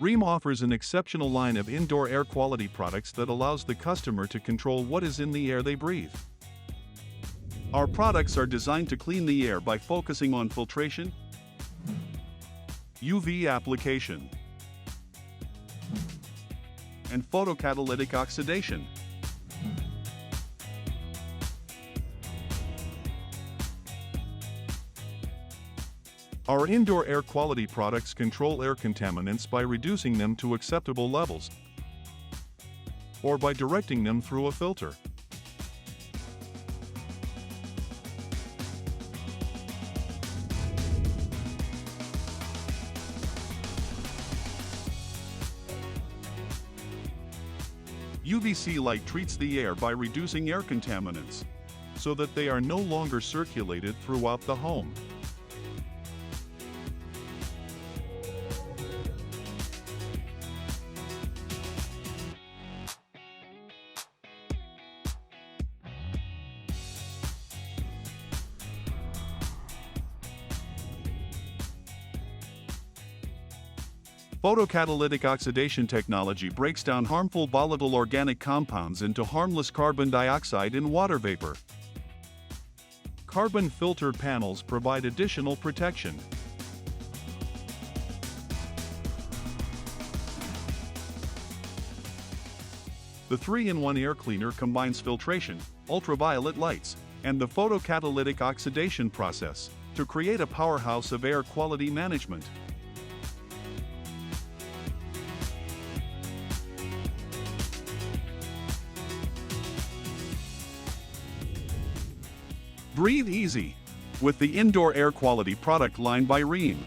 Rheem offers an exceptional line of indoor air quality products that allows the customer to control what is in the air they breathe. Our products are designed to clean the air by focusing on filtration, UV application, and photocatalytic oxidation. Our indoor air quality products control air contaminants by reducing them to acceptable levels or by directing them through a filter. UVC light treats the air by reducing air contaminants so that they are no longer circulated throughout the home. Photocatalytic oxidation technology breaks down harmful volatile organic compounds into harmless carbon dioxide and water vapor. Carbon filtered panels provide additional protection. The 3-in-1 air cleaner combines filtration, ultraviolet lights, and the photocatalytic oxidation process to create a powerhouse of air quality management. Breathe easy with the indoor air quality product line by Rheem.